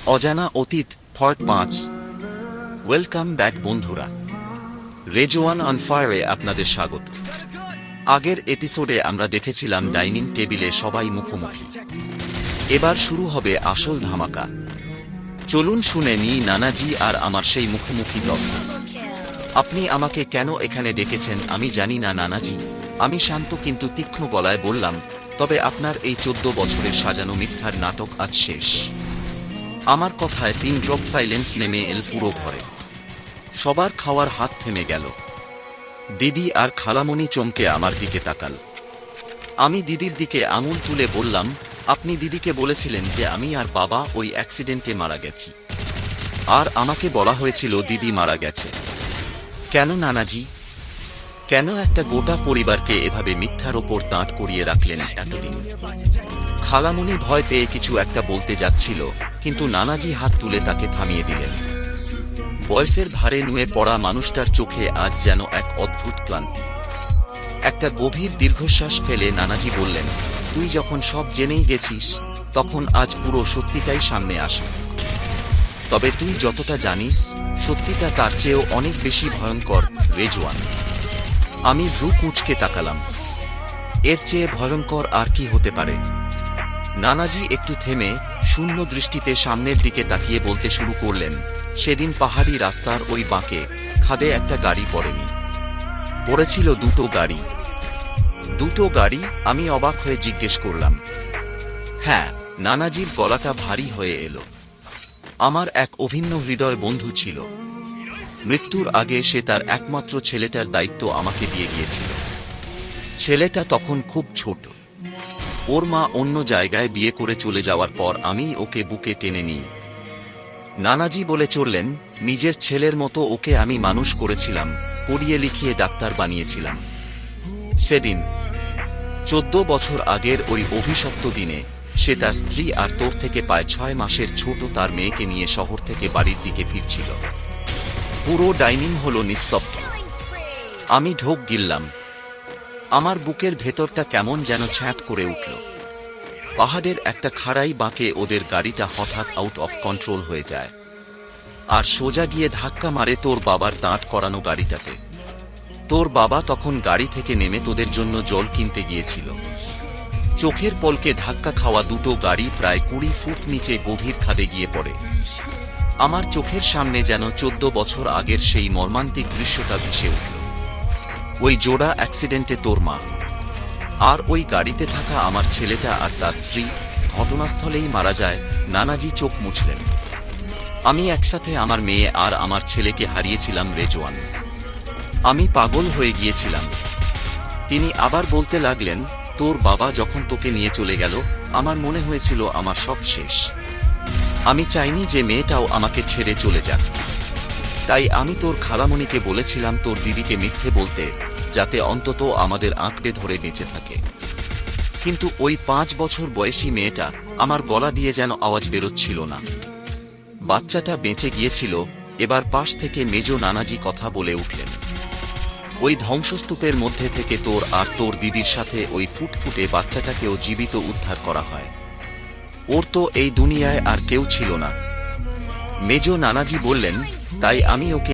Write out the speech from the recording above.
অজানা অতীত part 5। Welcome back বন্ধুরা, রেজওয়ান অন ফায়ারে আপনাদের স্বাগত। আগের এপিসোডে আমরা দেখেছিলাম ডাইনিং টেবিলে সবাই মুখোমুখি। এবার শুরু হবে আসল ধামাকা। চলুন শুনে নিই নানাজি আর আমার সেই মুখোমুখি তর্ক। আপনি আমাকে কেন এখানে ডেকেছেন আমি জানি না নানাজি, আমি শান্ত কিন্তু তীক্ষ্ণ গলায় বললাম। তবে আপনার এই 14 বছরের সাজানো মিথ্যার নাটক আজ শেষ। আমার কথায় 3 ড্রপ সাইলেন্স নেমে এল পুরো ঘরে। সবার খাওয়ার হাত থেমে গেল। দিদি আর খালামণি চমকে আমার দিকে তাকাল। আমি দিদির দিকে আঙুল তুলে বললাম, আপনি দিদিকে বলেছিলেন যে আমি আর বাবা ওই অ্যাক্সিডেন্টে মারা গেছি, আর আমাকে বলা হয়েছিল দিদি মারা গেছে। কেন নানাজি, কেন একটা গোটা পরিবারকে এভাবে মিথ্যার ওপর দাঁড় করিয়ে রাখলেন এতদিন? খালামণি ভয় পেয়ে কিছু একটা বলতে যাচ্ছিল, কিন্তু নানাজি হাত তুলে তাকে থামিয়ে দিলেন। বয়সের ভারে নুয়ে পড়া মানুষটার চোখে আজ যেন এক অদ্ভুত ক্লান্তি। একটা গভীর দীর্ঘশ্বাস ফেলে নানাজি বললেন, তুই যখন সব জেনেই গেছিস, তখন আজ পুরো সত্যিটাই সামনে আসে। তবে তুই যতটা জানিস, সত্যিটা তার চেয়েও অনেক বেশি ভয়ঙ্কর রেজওয়ান। আমি ভ্রু কুঁচকে তাকালাম। এর চেয়ে ভয়ঙ্কর আর কি হতে পারে? নানাজি একটু থেমে শূন্য দৃষ্টিতে সামনের দিকে তাকিয়ে বলতে শুরু করলেন, সেদিন পাহাড়ি রাস্তার ওই বাঁকে খাদে একটা গাড়ি পড়েনি, পড়েছিল দুটো গাড়ি। দুটো গাড়ি? আমি অবাক হয়ে জিজ্ঞেস করলাম। হ্যাঁ, নানাজির গলাটা ভারী হয়ে এলো। আমার এক অভিন্ন হৃদয় বন্ধু ছিল। মৃত্যুর আগে সে তার একমাত্র ছেলেটার দায়িত্ব আমাকে দিয়ে গিয়েছিল। ছেলেটা তখন খুব ছোট। ওর মা অন্য জায়গায় বিয়ে করে চলে যাওয়ার পর আমি ওকে বুকে টেনে নিই। নানাজি বলে চললেন, নিজের ছেলের মতো ওকে আমি মানুষ করেছিলাম, পড়িয়ে লিখিয়ে ডাক্তার বানিয়েছিলাম। সেদিন 14 বছর আগের ওই অভিশপ্ত দিনে সে তার স্ত্রী আর তোর থেকে প্রায় 6 মাসের ছোট তার মেয়েকে নিয়ে শহর থেকে বাড়ির দিকে ফিরছিল। পুরো ডাইনিং হলো নিস্তব্ধ। আমি ঢোক গিললাম। আমার বুকের ভেতরটা কেমন যেন ছ্যাঁত করে উঠল। পাহাড়ের একটা খাড়াই বাঁকে ওদের গাড়িটা হঠাৎ আউট অফ কন্ট্রোল হয়ে যায়, আর সোজা গিয়ে ধাক্কা মারে তোর বাবার দাঁড় করানো গাড়িটাতে। তোর বাবা তখন গাড়ি থেকে নেমে তোদের জন্য জল কিনতে গিয়েছিল। চোখের পলকে ধাক্কা খাওয়া দুটো গাড়ি প্রায় 20 ফুট নিচে গভীর খাদে গিয়ে পড়ে। আমার চোখের সামনে যেন 14 বছর আগের সেই মর্মান্তিক দৃশ্যটা ভেসে উঠল। ওই জোড়া অ্যাক্সিডেন্টে তোর মা, আর ওই গাড়িতে থাকা আমার ছেলেটা আর তার স্ত্রী ঘটনাস্থলেই মারা যায়। নানাজি চোখ মুছলেন। আমি একসাথে আমার মেয়ে আর আমার ছেলেকে হারিয়েছিলাম রেজওয়ান। আমি পাগল হয়ে গিয়েছিলাম। তিনি আবার বলতে লাগলেন, তোর বাবা যখন তোকে নিয়ে চলে গেল, আমার মনে হয়েছিল আমার সব শেষ। আমি চাইনি যে মেয়েটাও আমাকে ছেড়ে চলে যাক। তাই আমি তোর খালামণিকে বলেছিলাম তোর দিদিকে মিথ্যে বলতে, যাতে অন্তত আমাদের আঁকড়ে ধরে বেঁচে থাকে। কিন্তু ওই 5 বছর বয়সী মেয়েটা, আমার গলা দিয়ে যেন আওয়াজ বেরোচ্ছিল না। বাচ্চাটা বেঁচে গিয়েছিল। এবার পাশ থেকে মেজো নানাজি কথা বলে উঠলেন, ওই ধ্বংসস্তূপের মধ্যে থেকে তোর আর তোর দিদির সাথে ওই ফুটফুটে বাচ্চাটাকেও জীবিত উদ্ধার করা হয়। ওর তো এই দুনিয়ায় আর কেউ ছিল না। মেজো নানাজি বললেন, তাই আমি ওকে